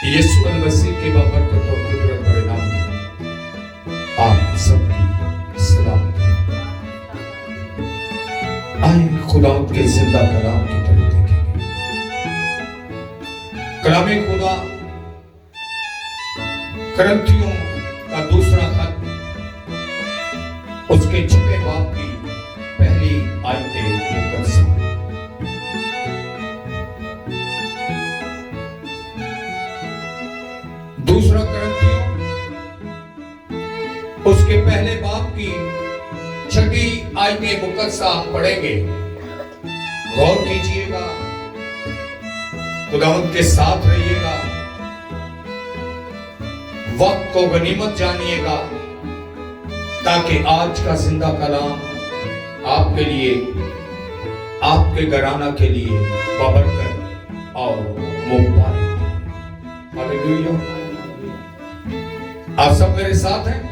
यीशु मसीह के बाबरकत और कुदरत भरे नाम में आप सबकी सलामती। आए खुदावंद के जिंदा कलाम की तरफ देखेंगे। कलाम खुदा करंथियों का दूसरा खत उसके 6वें बाब की पहली आयत मुकद्दस। दूसरा करंथियों उसके पहले बाब की 6ठी आयत मुकद्दस हम पढ़ेंगे। गौर कीजिएगा, खुदावंद के साथ रहिएगा, वक्त को गनीमत जानिएगा, ताकि आज का जिंदा कलाम आपके लिए, आपके घराना के लिए बबरकत और मुबारक। हालेलुया। आप सब मेरे साथ हैं।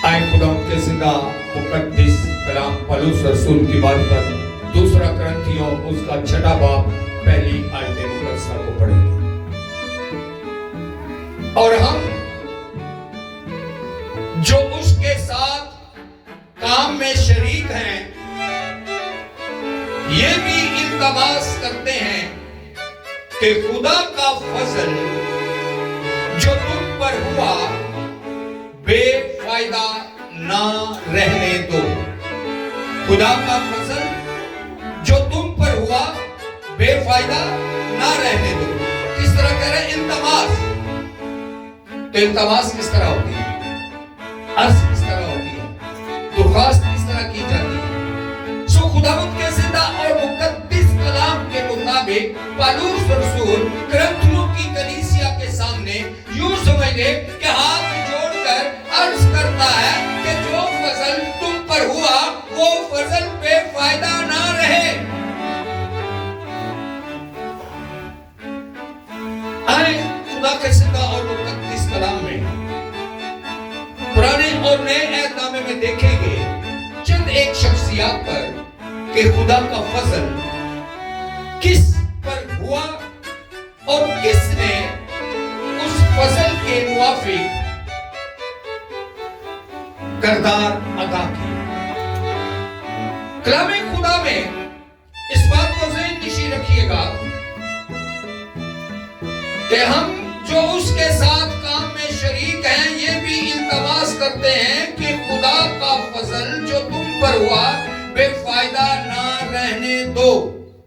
आए खुदावंद के जिंदा मुकद्दस कलाम पौलुस रसूल की बात पर दूसरा करंथियों उसका 6वां बाब पहली आयत मुकद्दस को पढ़ेंगे। और हम जो उसके साथ काम में शरीक हैं, ये भी इल्तमास करते हैं कि खुदा का फजल जो तुम पर हुआ बेफायदा ना रहने दो। खुदा का फजल जो तुम पर हुआ बेफायदा ना रहने दो। किस तरह कह रहे? इल्तमास। तो इल्तमास किस तरह होती है? अर्ज किस तरह होती है? दुर्खास्त किस तरह की जाती है? सो खुदावंद के जिंदा और मुकद्दस कलाम के मुताबिक पौलुस रसूल करंथियों की कलीसिया के सामने यूं समझ ले कि हाथ जोड़कर अर्ज करता है कि जो फजल तुम पर हुआ वो फजल बेफायदा ना रहे। आए खुदा के जिंदा और मुकद्दस कलाम में पुराने और नए अहदनामे में देखेंगे चंद एक शख्सियत पर कि खुदा का फजल किस पर हुआ और किसने उस फजल के मुवाफिक किरदार अदा किया। कलाम खुदा में इस बात को ज़हन नशीं रखिएगा कि हम जो उसके साथ काम में शरीक हैं, ये भी इल्तमास करते हैं कि खुदा का फजल जो तुम पर हुआ बेफायदा ना रहने दो।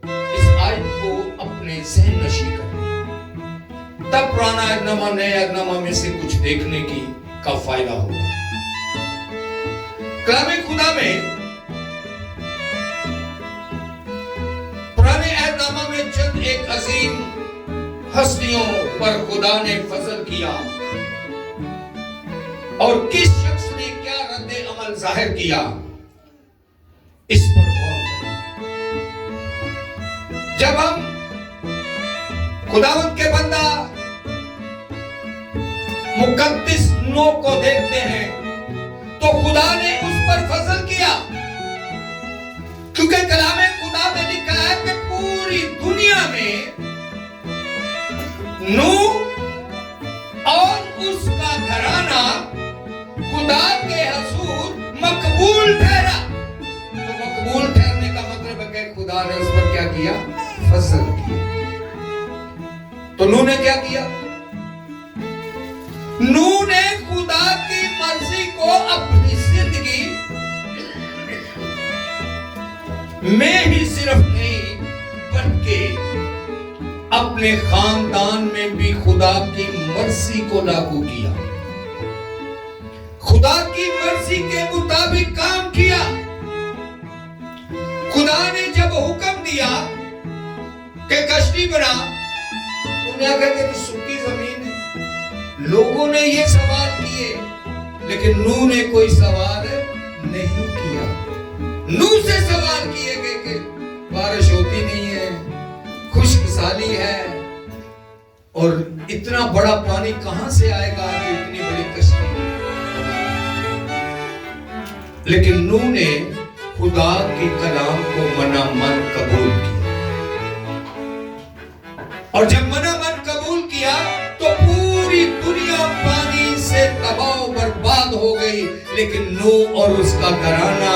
इस आयत को अपने ज़हन नशीं करें, तब पुराना अहदनामा नए अहदनामा में से कुछ देखने की का फायदा होगा। कलाम खुदा में पुराने अहदनामा में चंद एक अजीम हस्तियों पर खुदा ने फजल किया और किस शख्स ने क्या रद्दे अमल जाहिर किया, इस पर गौर करें। जब हम खुदावंद के बंदा मुकद्दस नूह को देखते हैं तो खुदा ने उस पर फजल किया, क्योंकि कलाम खुदा में लिखा है कि पूरी दुनिया में नूह और उसका घराना खुदा के हुजूर मकबूल ठहरा। तो मकबूल ठहरने का मतलब है कि खुदा ने उस पर क्या किया? फजल किया। तो नूह ने क्या किया? नूह ने खुदा की मर्जी को अपनी जिंदगी में ही सिर्फ नहीं बल्कि अपने खानदान में भी खुदा की मर्जी को लागू किया, खुदा की मर्जी के मुताबिक काम किया। खुदा ने जब हुक्म दिया कि कश्ती बना, उन्हें आगे कि तो सूखी जमीन है। लोगों ने ये सवाल किए, लेकिन नूह ने कोई सवाल नहीं किया। नूह से सवाल किए गए कि बारिश होती नहीं है, खुश्क साली है, और इतना बड़ा पानी कहां से आएगा कि इतनी बड़ी कश्ती। लेकिन नूह ने खुदा के कलाम को मना मन कबूल किया, और जब मना मन कबूल किया लेकिन नूह और उसका घराना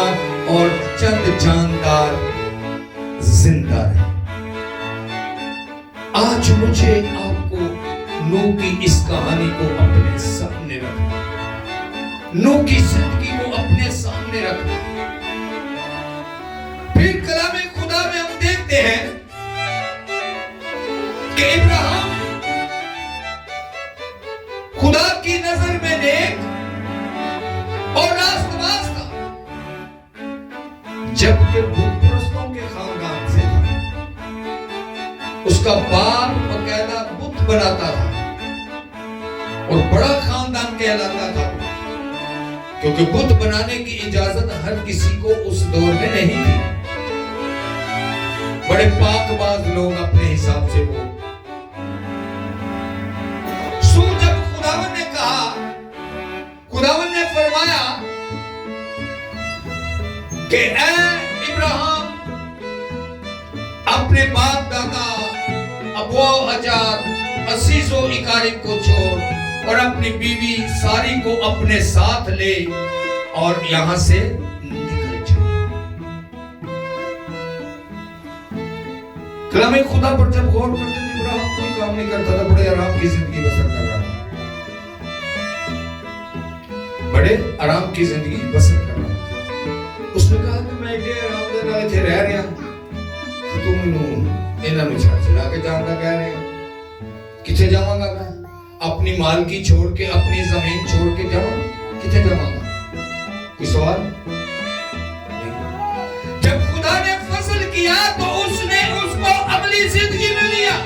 और चंद जानदार जिंदा रहे। आज मुझे आपको नूह की इस कहानी को अपने सामने रखना, नूह की जिंदगी को अपने सामने रखना। फिर कलाम खुदा में हम देखते हैं कि इब्राहिम खुदा की नजर में नेक और रास्तबाज था, जबकि बुतप्रस्तों के खानदान से था। उसका बाप बकायदा बुत बनाता था और बड़ा खानदान कहलाता था, क्योंकि बुत बनाने की इजाजत हर किसी को उस दौर में नहीं थी। बड़े पाकबाज लोग अपने हिसाब से वो जब खुदावन ने कहा, खुदावन ने फरमाया कि ऐ इब्राहिम, अपने बाप दादा अबू अजाद असीजो इकारिब को छोड़ और अपनी बीवी सारी को अपने साथ ले और यहां से निकल जा। कलाम खुदा पर जब गौर करते थे, इब्राहिम कोई काम नहीं करता था, बड़े आराम की जिंदगी बसर कर रहा था, बड़े आराम की जिंदगी बसर कर रहा था। उसने कहा कि मैं इतने आराम दे नाल इथे रह रहा, तुम इन्हां नूं छड़ छड़ा के जांदा कह रहे हो, किथे जावांगा मैं? अपनी मालकी छोड़ के, अपनी जमीन छोड़ के जाऊं, किथे जावांगा? कोई सवाल? जब खुदा ने फैसला किया तो उसने उसको अगली जिंदगी में लिया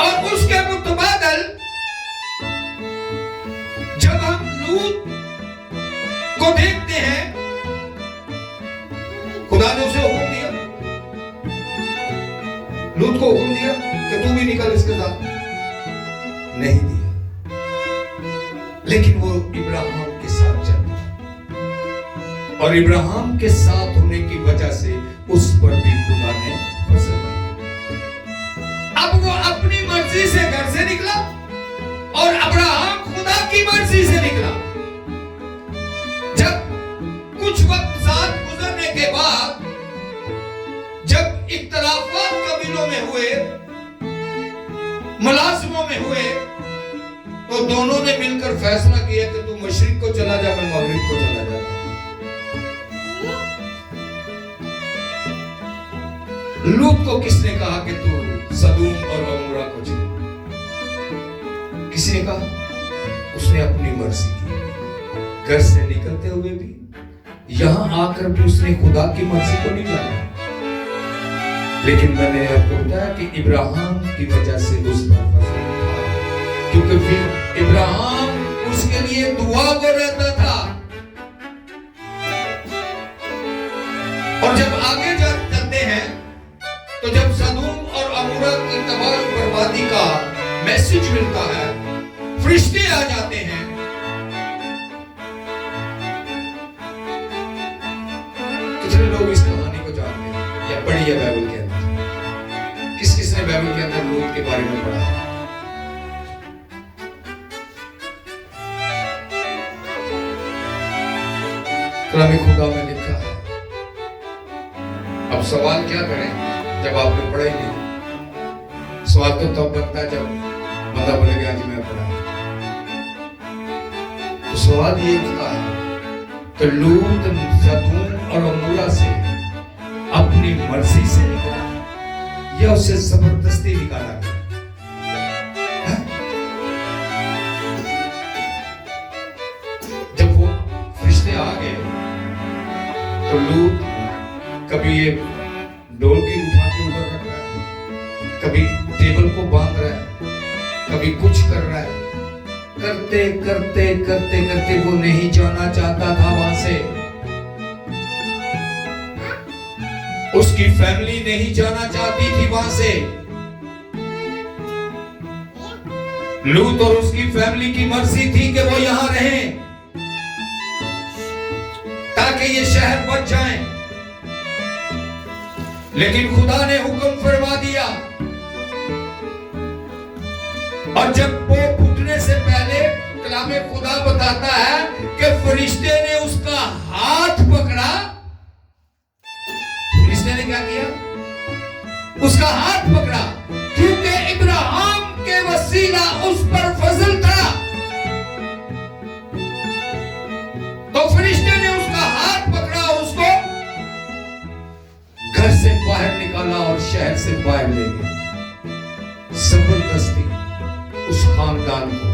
और उसके मुतबादल जब हम लूत को देखते हैं, खुदा ने उसे हुक्म दिया, लूत को हुक्म दिया कि तू भी निकल इसके साथ, नहीं दिया, लेकिन वो इब्राहिम के साथ चलता और इब्राहिम के साथ होने की वजह से उस पर भी खुदा ने फजल किया। अब वो अपनी मर्जी से घर से निकला और अब्राहम खुदा की मर्जी से निकला। जब कुछ वक्त साथ गुजरने के बाद जब इख्तलाफात कबीलों में हुए, मुलाजिमों में हुए, तो दोनों ने मिलकर फैसला किया कि तू मशरिक को चला जा, मैं मगरिब को चला जाता। लूत को किसने कहा कि तू सदूम और अमोरा को चला? किसी ने कहा? उसने अपनी मर्जी की, घर से निकलते हुए भी, यहां आकर भी उसने खुदा की मर्जी को नहीं माना। लेकिन मैंने आपको बताया कि इब्राहिम की वजह से उस पर फजल था, क्योंकि फिर इब्राहिम उसके लिए दुआ को रहता था। और जब आगे चलते हैं तो जब सदूम और अमोरा की तबाह बर्बादी का मैसेज मिलता है, फरिश्ते आ जाते हैं, कितने लोग इस कहानी को जानते हैं या पढ़ी है बाइबल के अंदर? किस किस ने बाइबल के अंदर लूत के बारे में पढ़ा? कलाम खुदा में लिखा है। अब सवाल क्या करें जब आपने पढ़ा ही नहीं? सवाल तो तब बनता है जब बंदा बोलेगा जी मैं पढ़ा। तो सवाल ये उठता है कि लूत सदूम और अमोरा से अपनी मर्जी से निकाला या उसे जबरदस्ती निकाला गया? जब वो फरिश्ते आ गए तो लूत कभी ये डोलकी उठा के ऊपर रख रहा है, कभी टेबल को बांध रहा है, कभी कुछ कर रहा है। करते करते करते करते वो नहीं जाना चाहता था वहां से, उसकी फैमिली नहीं जाना चाहती थी वहां से। लूत और उसकी फैमिली की मर्जी थी कि वो यहां रहें ताकि ये शहर बच जाए, लेकिन खुदा ने हुक्म फरमा दिया। और जब वो फूटने से पहले कलामे खुदा बताता है कि फरिश्ते ने उसका हाथ पकड़ा। फरिश्ते ने क्या किया? उसका हाथ पकड़ा, क्योंकि इब्राहिम के वसीला उस पर फजल था। तो फरिश्ते ने उसका हाथ पकड़ा, उसको घर से बाहर निकाला और शहर से बाहर ले गया। जबरदस्ती उस खानदान को,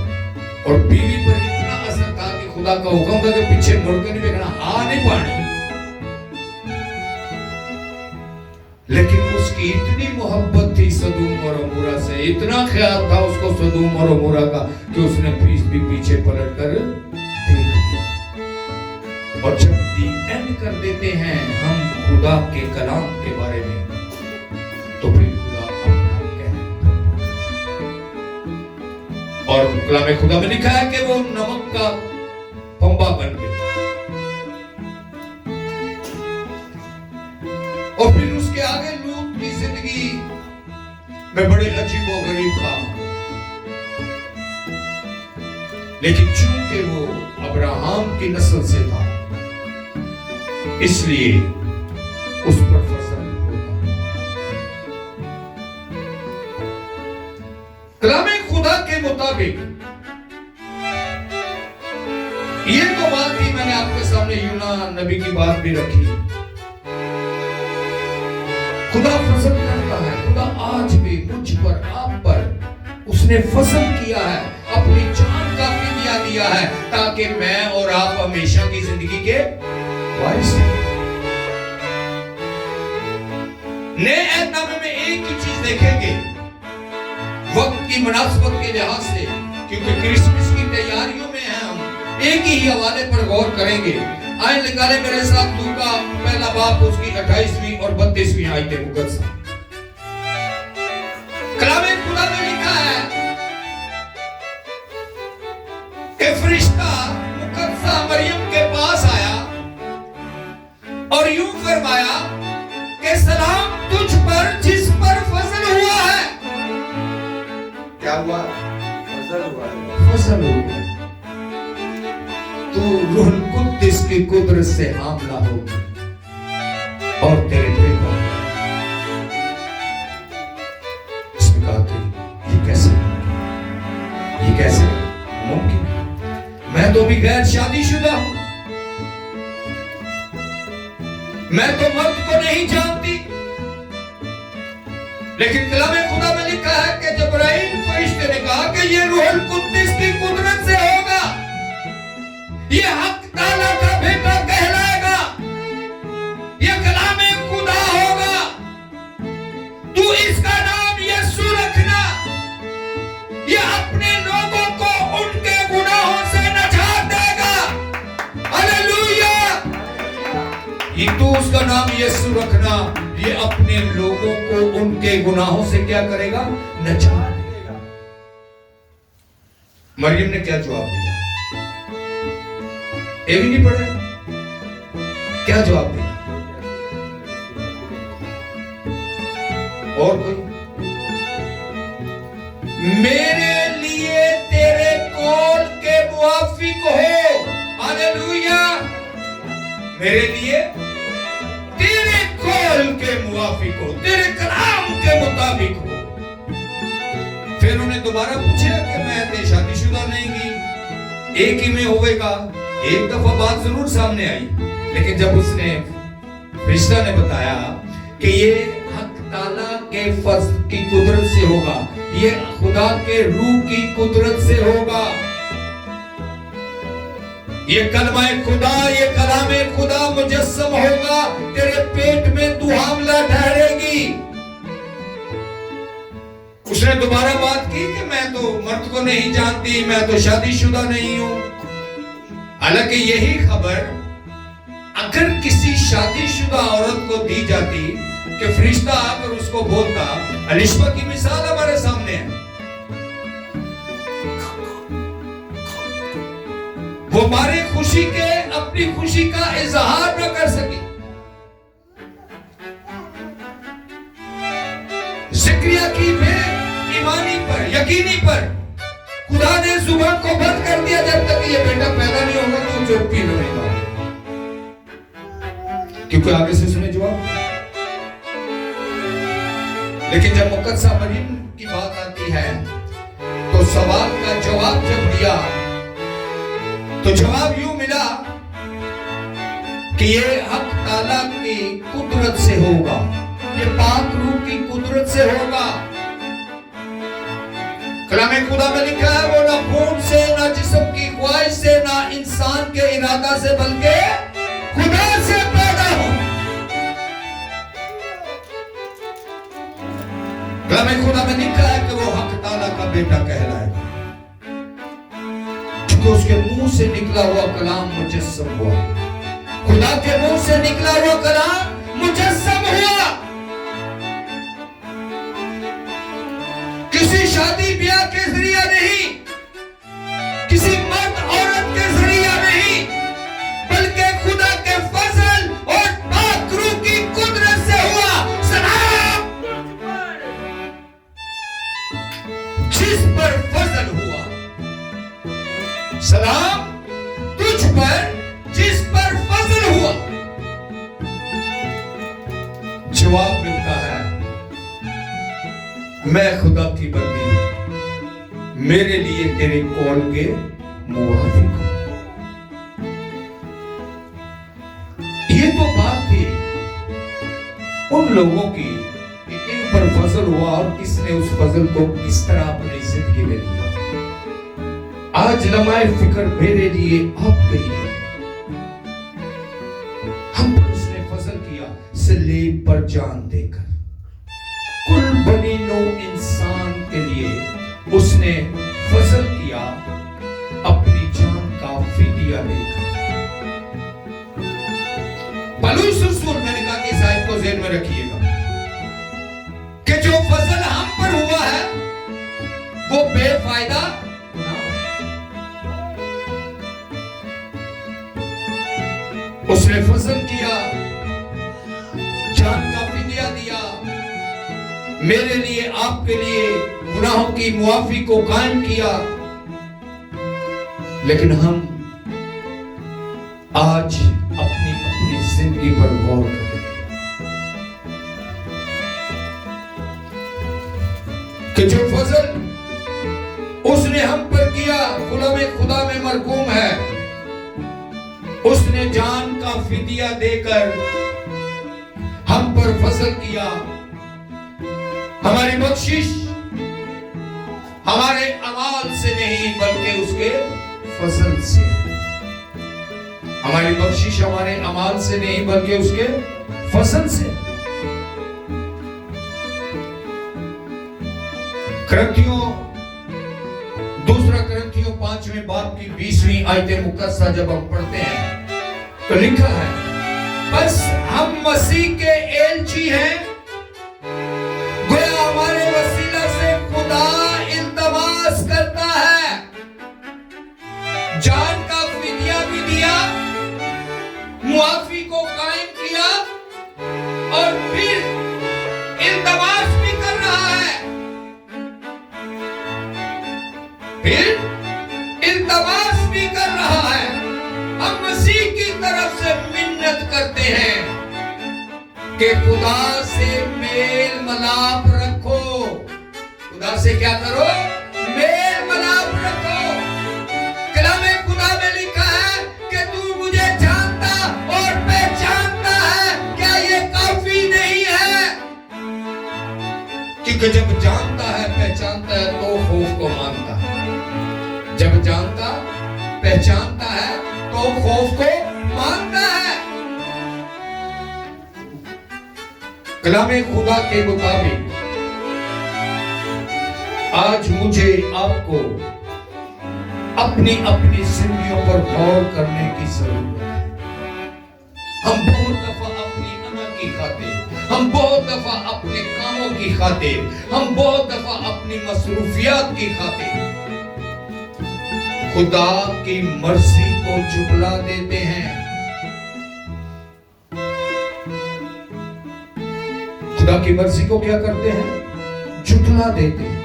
और बीवी पर इतना असर था कि खुदा का हुक्म था कि पीछे मुड़कर नहीं देखना, हाँ नहीं पानी। लेकिन उसकी इतनी मोहब्बत थी सदूम और अमूरा से, इतना ख्याल था उसको सदूम और अमूरा का, कि उसने भी पीछे पलट कर देख लिया। और जब दी एंड कर देते हैं हम खुदा के कलाम के बारे में, तो फिर खुदा अपना कहता है। और कलाम खुदा में लिखा है कि वो नमक का पंबा बन गया। और फिर उसके आगे लूत की जिंदगी में बड़े अजीबो गरीब काम, लेकिन चूंकि वो अब्राहम की नस्ल से था, इसलिए उस पर फसल होता। कलामे खुदा के मुताबिक ये तो बात थी, मैंने आपके सामने यूना नबी की बात भी रखी। खुदा फसल करता है। खुदा आज भी मुझ पर, आप पर उसने फसल किया है, अपनी जान का फिदिया दिया है, ताकि मैं और आप हमेशा की जिंदगी के वारिस हैं। नए अहदनामे में एक ही चीज देखेंगे, वक्त की मुनासबत के लिहाज से, क्योंकि क्रिसमस की तैयारियों में हैं हम, एक ही हवाले पर गौर करेंगे। आए निकाले मेरे साथ लूका पहला बाब, उसकी 28वीं और 32वीं आयतें मुकद्दस। कलामे खुदा में लिखा है कि फरिश्ता मुकद्दसा मरियम के पास आया और यूं फरमाया कि सलाम तुझ पर जिस पर फजल हुआ है। क्या हुआ? फजल हुआ है। फजल हुआ है। तू रूह कुद्दस की कुदरत से हामला होगी और तेरे बेटा। इसने कहा कि ये कैसे मुमकिन? मैं तो भी गैर शादीशुदा हूं, मैं तो मर्द को नहीं जानती। लेकिन कलामे खुदा में लिखा है कि जबराइल फरिश्ते ने कहा कि ये रूह कुद्दस की कुदरत से होगा, ये हक ताला का बेटा कहलाएगा, ये कलामे खुदा होगा, तू इसका नाम यीशु रखना, ये अपने लोगों को उनके गुनाहों से नजात देगा। हालेलुया। ये तू उसका नाम यीशु रखना, ये अपने लोगों को उनके गुनाहों से क्या करेगा? नजात देगा। मरियम ने क्या जवाब दिया? ये भी नहीं पढ़े, क्या जवाब दिया? और कोई? मेरे लिए तेरे कौल के मुआफिक हो। हालेलुया। मेरे लिए तेरे कौल के मुआफिक हो, तेरे कलाम के मुताबिक हो। फिर उन्हें दोबारा पूछा कि मैं शादीशुदा नहीं की, एक ही में होगा। एक दफा बात जरूर सामने आई, लेकिन जब उसने फरिश्ता ने बताया कि ये हक ताला के फज़्ल की कुदरत से होगा, ये खुदा के रूह की कुदरत से होगा, ये कलमाए खुदा, ये कलामे खुदा मुजस्सम होगा, तेरे पेट में तू हामला ठहरेगी। उसने दोबारा बात की कि मैं तो मर्द को नहीं जानती, मैं तो शादीशुदा नहीं हूं। हालांकि यही खबर अगर किसी शादीशुदा औरत को दी जाती कि फरिश्ता आकर उसको बोलता, अलिशबा की मिसाल हमारे सामने है, वो मारे खुशी के अपनी खुशी का इजहार न कर सकी। ज़िक्रिया की ईमानी पर, यकीनी पर खुदा ने जुबान को बंद कर दिया, जब तक ये बेटा पैदा नहीं होगा तो जो पी लेगा, क्योंकि आगे से उसने जवाब। लेकिन जब मुकद्दसा मरीम की बात आती है तो सवाल का जवाब जब दिया तो जवाब यूं मिला कि ये हक ताला की कुदरत से होगा, ये पाक रूह की कुदरत से होगा। कलामे खुदा में लिखा है वो ना खून से, ना जिस्म की ख्वाहिश से, ना इंसान के इरादा से, बल्कि खुदा से पैदा हो। कलामे खुदा में लिखा है कि वो हक ताला का बेटा कहलाएगा, क्योंकि उसके मुंह से निकला हुआ कलाम मुजस्सम हुआ। खुदा के मुंह से निकला हुआ कलाम मुजस्सम हुआ। किसी शादी ब्याह के जरिया नहीं, किसी मर्द औरत के जरिया नहीं, बल्कि खुदा के फजल और पाक रूह की कुदरत से हुआ। सलाम जिस पर फजल हुआ, सलाम तुझ पर जिस पर फजल हुआ। जवाब मिलता है मैं खुदा की बंदी हूं, मेरे लिए तेरे कौल के मुवाफिक हूं। ये तो बात थी उन लोगों की कि इन पर फजल हुआ और किसने उस फजल को किस तरह अपनी जिंदगी में लिया। आज लम्हाए फिक्र मेरे लिए, आपके लिए, हम पर उसने फजल किया सलीब पर जान देकर। कुल बनी नो इंसान के लिए उसने फजल किया अपनी जान का फिदिया देकर। पौलुस रसूल, मैंने कहा कि इस आयत को ज़हन में रखिएगा कि जो फजल हम पर हुआ है वो बेफायदा ना हो। उसने फजल किया, जान का फिदिया दिया, मेरे लिए, आपके लिए गुनाहों की मुआफी को कायम किया। लेकिन हम आज अपनी अपनी जिंदगी पर गौर करें कि जो फजल उसने हम पर किया, खुदा में मरकूम है। उसने जान का फिदिया देकर हम पर फजल किया। हमारी बख्शिश हमारे अमाल से नहीं बल्कि उसके फजल से। हमारी बख्शिश हमारे अमाल से नहीं बल्कि उसके फजल से। करंथियों, दूसरा करंथियों 5वें बाब की 20वीं आयत मुकद्दसा जब हम पढ़ते हैं तो लिखा है बस हम मसीह के एलची हैं, गोया हमारे वसीला से खुदा इल्तमास करता है। जान का फिदिया भी दिया, मुआफी को कायम किया और फिर इल्तमास भी कर रहा है। फिर इल्तमास भी कर रहा है। हम मसीह की तरफ से मिन्नत करते हैं कि खुदा से मेल मलाप रखो। खुदा से क्या करो? मेल मलाप रखो। कलामे खुदा में लिखा है कि तू मुझे जानता और पहचानता है, क्या ये काफी नहीं है? क्योंकि जब जानता है, पहचानता है तो खौफ को मानता है। जब जानता, पहचानता है तो खौफ को मानता है। कलामे खुदा के मुताबिक आज मुझे आपको अपनी अपनी जिंदगियों पर गौर करने की जरूरत है। हम बहुत दफा अपनी अना की खातिर, हम बहुत दफा अपने कामों की खातिर, हम बहुत दफा अपनी मसरूफियात की खातिर खुदा की मर्जी को झुकला देते हैं। खुदा की मर्जी को क्या करते हैं? झुकला देते हैं।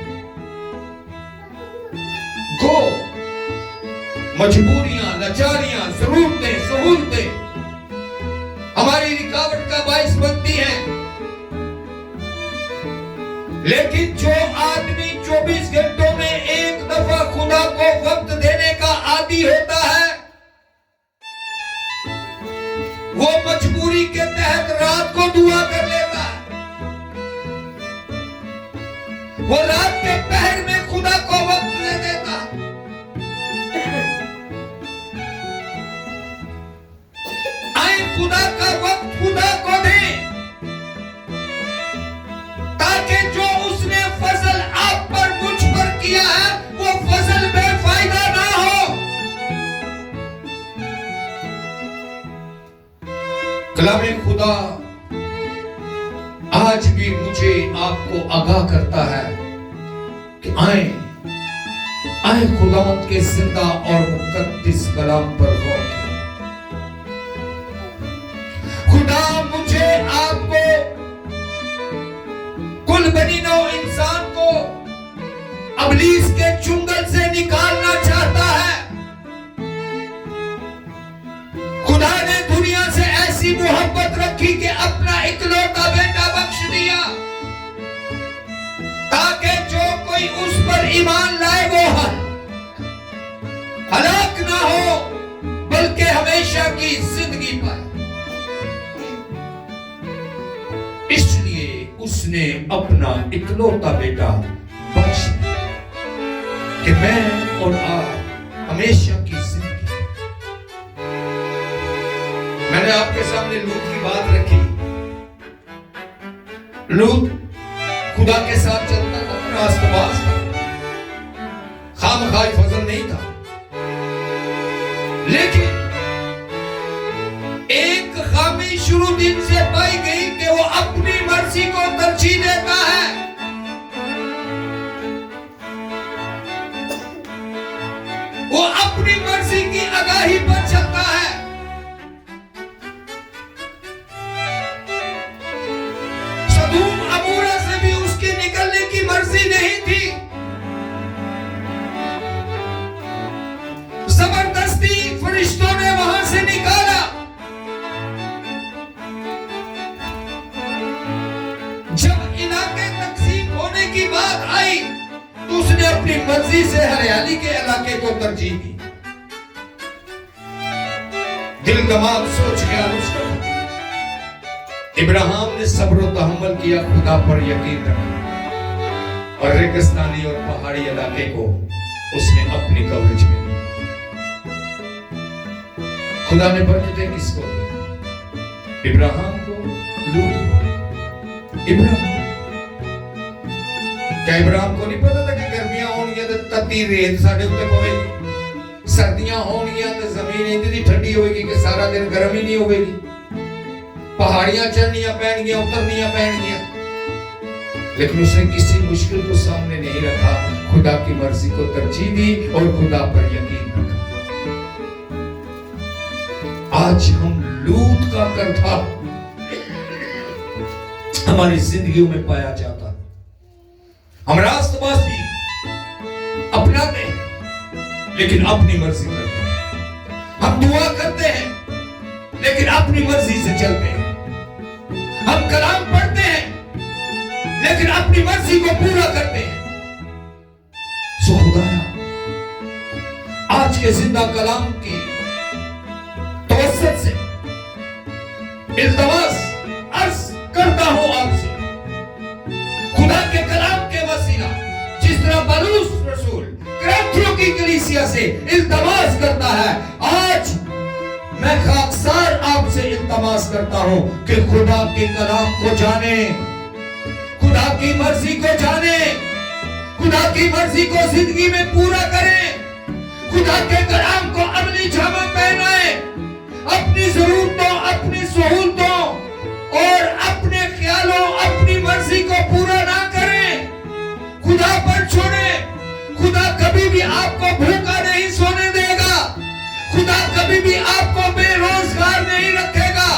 तो मजबूरियां, लाचारियां, जरूरतें, सहूलतें हमारी रुकावट का बाइस बनती हैं। लेकिन जो आदमी 24 घंटों में एक दफा खुदा को वक्त देने का आदी होता है, वो मजबूरी के तहत रात को दुआ कर लेता है। वो रात के पहर में खुदा को वक्त दे देता है। आए खुदा का वक्त खुदा को दे, ताकि जो उसने फजल आप पर, मुझ पर किया है, वो फजल बेफायदा ना हो। कलामे खुदा आज भी मुझे आपको आगाह करता है कि आए खुदावंद के जिंदा और मुकद्दस कलाम पर गौर करें। खुदा मुझे आपको, कुल बनी नौ इंसान को अबलीस के चुंगल से निकालना चाहता है। खुदा ने दुनिया से ऐसी मोहब्बत रखी कि अपना इकलौता बेटा बख्श दिया, ताकि जो कोई उस पर ईमान लाए वो हलाक ना हो, बल्कि हमेशा की जिंदगी पाए। इसलिए उसने अपना इकलौता बेटा बख्श दिया कि मैं और आप हमेशा की जिंदगी। मैंने आपके सामने लूत की बात रखी। लूत खुदा के साथ चलता था, रास्तबाज था, खामखाई फजल नहीं था। लेकिन एक खामी शुरू दिन से पाई गई कि वो अपनी मर्जी को तरजीह देता है। वो अपनी मर्जी की आगाही पर चलता है। सदूम अमूरा से भी उसके निकलने की मर्जी नहीं थी। जबरदस्ती फरिश्तों ने वहां से निकाला। जब इलाके तकसीम होने की बात आई तो उसने अपनी मर्जी से हरियाली के इलाके को तरजीह दी। दिल दिमाग सोच गया उसका। इब्राहिम ने सब्र और तहम्मुल किया, खुदा पर यकीन रखा और रेगिस्तानी और पहाड़ी इलाके को उसने अपनी कवरेज में लिया। खुदा ने बरकतें किसको दी? इब्राहिम को, लूत को। इब्राहिम, क्या इब्राहिम को नहीं पता था कि गर्मियां होंगी तो तत्ती रेत साडे उत्ते पवेगी, सर्दियां होंगी तो जमीन इतनी ठंडी होगी कि सारा दिन गर्म ही नहीं होगी, पहाड़ियां चढ़नियां पैणगियां, उतरनियां पैणगियां। लेकिन उसने किसी मुश्किल को सामने नहीं रखा, खुदा की मर्जी को तरजीह दी और खुदा पर यकीन रखा। आज हम लूत का करतब हमारी जिंदगियों में पाया जाता है। हम रास्तबाजी अपनाते हैं लेकिन अपनी मर्जी करते हैं। हम दुआ करते हैं लेकिन अपनी मर्जी से चलते हैं। हम कलाम पढ़ते हैं लेकिन अपनी मर्जी को पूरा करते हैं। सो खुदाया आज के जिंदा कलाम की तवस्सुत से इल्तिमास अर्ज करता हूं आपसे, खुदा के कलाम के वसीला जिस तरह पौलुस रसूल कुरिन्थियों की कलीसिया से इल्तिमास करता है, आज मैं खाकसार आपसे इल्तिमास करता हूं कि खुदा के कलाम को जाने, खुदा की मर्जी को जाने, खुदा की मर्जी को जिंदगी में पूरा करें, खुदा के कलाम को अमली जामा पहनाए, अपनी जरूरतों, अपनी सहूलतों और अपने ख्यालों, अपनी मर्जी को पूरा ना करें, खुदा पर छोड़े। खुदा कभी भी आपको भूखा नहीं सोने देगा, खुदा कभी भी आपको बेरोजगार नहीं रखेगा,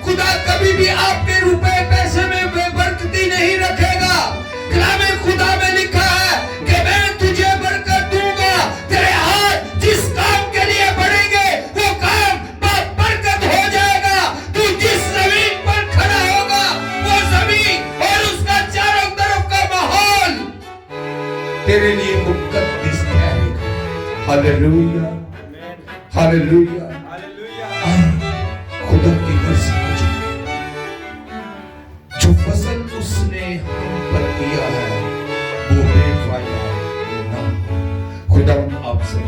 खुदा कभी भी आपके रुपए पैसे में बेबरकती नहीं रखेगा। कलामे खुदा में लिखा है कि मैं तुझे बरकत दूंगा, तेरे लिए मुकद्दस ठहरेगा। Hallelujah, hallelujah. खुदा की मर्जी को जो फसल उसने हम पर किया है वो बेफायदा ना। खुदा आपसे